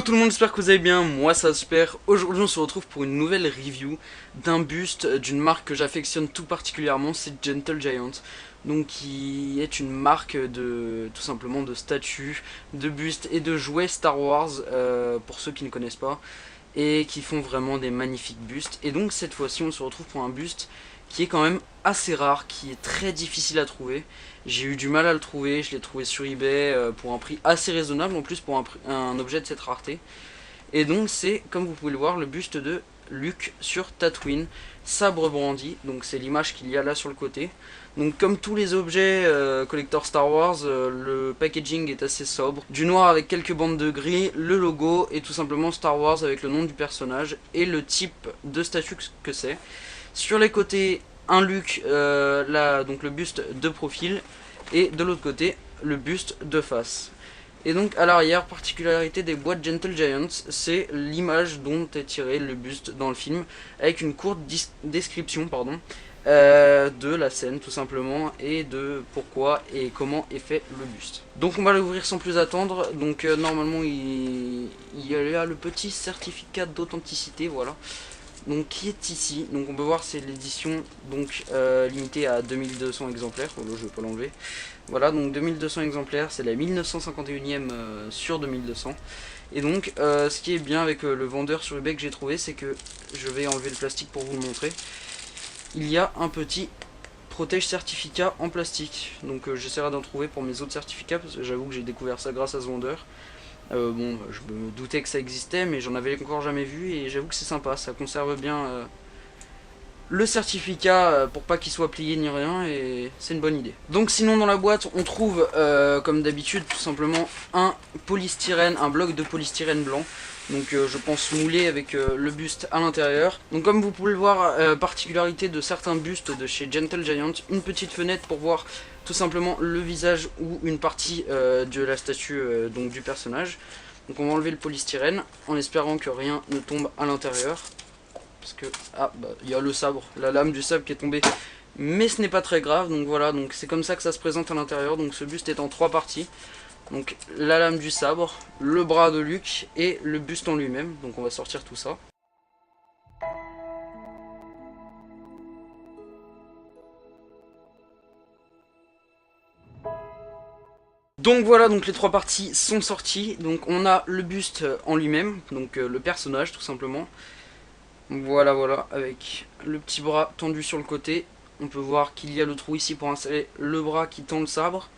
tout le monde, j'espère que vous allez bien, moi ça va super. Aujourd'hui on se retrouve pour une nouvelle review d'un buste d'une marque que j'affectionne tout particulièrement, c'est Gentle Giant. Donc qui est une marque de tout simplement de statues, de bustes et de jouets Star Wars pour ceux qui ne connaissent pas. Et qui font vraiment des magnifiques bustes. Et donc cette fois-ci on se retrouve pour un buste qui est quand même assez rare, qui est très difficile à trouver. J'ai eu du mal à le trouver, je l'ai trouvé sur eBay pour un prix assez raisonnable, en plus pour un objet de cette rareté. Et donc c'est, comme vous pouvez le voir, le buste de Luke sur Tatooine, sabre brandi, donc c'est l'image qu'il y a là sur le côté. Donc comme tous les objets collector Star Wars, le packaging est assez sobre. Du noir avec quelques bandes de gris, le logo et tout simplement Star Wars avec le nom du personnage et le type de statue que c'est. Sur les côtés, un Luke, donc le buste de profil, et de l'autre côté, le buste de face. Et donc à l'arrière, particularité des boîtes Gentle Giant, c'est l'image dont est tiré le buste dans le film, avec une courte description de la scène tout simplement, et de pourquoi et comment est fait le buste. Donc on va l'ouvrir sans plus attendre. Donc normalement il y a le petit certificat d'authenticité, voilà. Donc qui est ici, donc on peut voir c'est l'édition donc limitée à 2200 exemplaires, oh là, je vais pas l'enlever. Voilà, donc 2200 exemplaires, c'est la 1951e sur 2200. Et donc ce qui est bien avec le vendeur sur eBay que j'ai trouvé, c'est que, je vais enlever le plastique pour vous le montrer, il y a un petit protège certificat en plastique. Donc j'essaierai d'en trouver pour mes autres certificats, parce que j'avoue que j'ai découvert ça grâce à ce vendeur. Bon, je me doutais que ça existait, mais j'en avais encore jamais vu, et j'avoue que c'est sympa, ça conserve bien le certificat pour pas qu'il soit plié ni rien, et c'est une bonne idée. Donc sinon dans la boîte on trouve comme d'habitude tout simplement un polystyrène, un bloc de polystyrène blanc. Donc je pense moulé avec le buste à l'intérieur. Donc comme vous pouvez le voir, particularité de certains bustes de chez Gentle Giant, une petite fenêtre pour voir tout simplement le visage ou une partie de la statue donc du personnage. Donc on va enlever le polystyrène en espérant que rien ne tombe à l'intérieur. Parce que, il y a le sabre, la lame du sabre qui est tombée. Mais ce n'est pas très grave, donc voilà, donc c'est comme ça que ça se présente à l'intérieur. Donc ce buste est en 3 parties. Donc la lame du sabre, le bras de Luke et le buste en lui-même. Donc on va sortir tout ça. Donc voilà, donc les 3 parties sont sorties. Donc on a le buste en lui-même, donc le personnage tout simplement. Voilà, voilà, avec le petit bras tendu sur le côté. On peut voir qu'il y a le trou ici pour insérer le bras qui tend le sabre.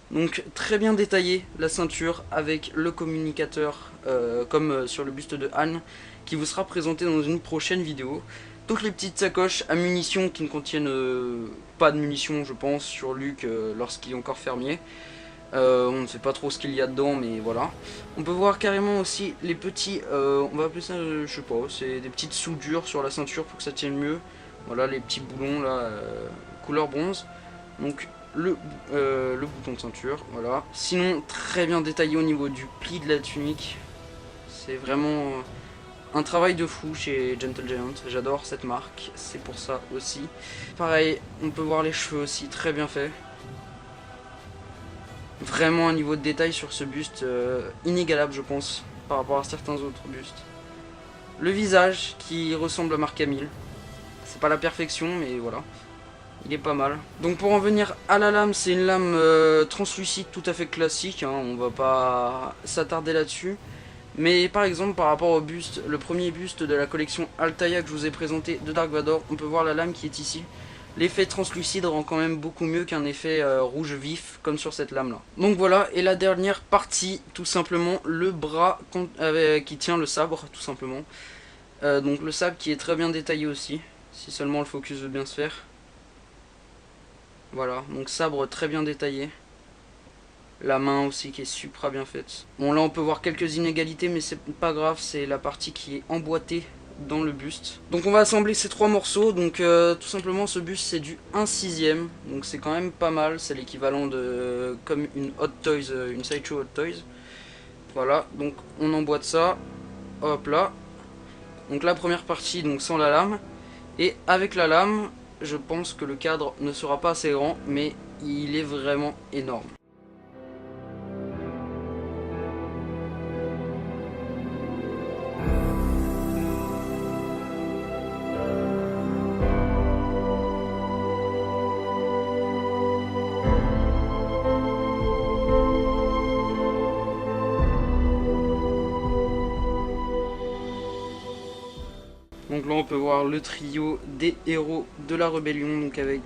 Donc très bien détaillé la ceinture avec le communicateur comme sur le buste de Han, qui vous sera présenté dans une prochaine vidéo. Toutes les petites sacoches à munitions qui ne contiennent pas de munitions je pense sur Luke lorsqu'il est encore fermier. On ne sait pas trop ce qu'il y a dedans, mais voilà. On peut voir carrément aussi les petits, on va appeler ça, je sais pas, c'est des petites soudures sur la ceinture pour que ça tienne mieux. Voilà les petits boulons là, couleur bronze. Donc le bouton de ceinture, voilà. Sinon très bien détaillé au niveau du pli de la tunique. C'est vraiment un travail de fou chez Gentle Giant, j'adore cette marque, c'est pour ça aussi. Pareil, on peut voir les cheveux aussi, très bien fait. Vraiment un niveau de détail sur ce buste inégalable je pense par rapport à certains autres bustes. Le visage qui ressemble à Mark Hamill. C'est pas la perfection mais voilà, il est pas mal. Donc pour en venir à la lame, c'est une lame translucide tout à fait classique, hein, on va pas s'attarder là-dessus. Mais par exemple par rapport au buste, le premier buste de la collection Altaïa que je vous ai présenté de Dark Vador, on peut voir la lame qui est ici. L'effet translucide rend quand même beaucoup mieux qu'un effet rouge vif comme sur cette lame là. Donc voilà, et la dernière partie, tout simplement le bras qui tient le sabre tout simplement. Donc le sabre qui est très bien détaillé aussi, si seulement le focus veut bien se faire. Voilà, donc sabre très bien détaillé. La main aussi qui est super bien faite. Bon là on peut voir quelques inégalités mais c'est pas grave, c'est la partie qui est emboîtée dans le buste. Donc on va assembler ces 3 morceaux. Donc tout simplement ce buste c'est du 1/6, donc c'est quand même pas mal, c'est l'équivalent de comme une Hot Toys, une Sideshow Hot Toys. Voilà, donc on emboîte ça, hop là. Donc la première partie donc sans la lame, et avec la lame je pense que le cadre ne sera pas assez grand mais il est vraiment énorme. Donc là on peut voir le trio des héros de la rébellion, donc avec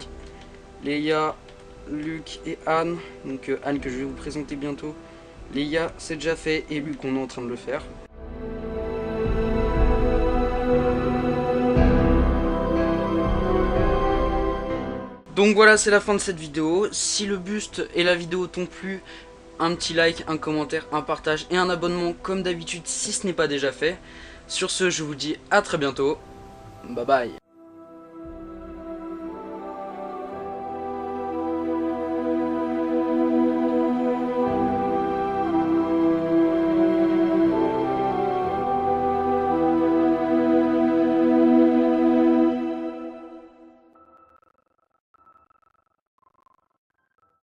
Leia, Luke et Anne. Donc Anne que je vais vous présenter bientôt. Leia c'est déjà fait et Luke on est en train de le faire. Donc voilà, c'est la fin de cette vidéo. Si le buste et la vidéo t'ont plu, un petit like, un commentaire, un partage et un abonnement comme d'habitude si ce n'est pas déjà fait. Sur ce, je vous dis à très bientôt. Bye bye.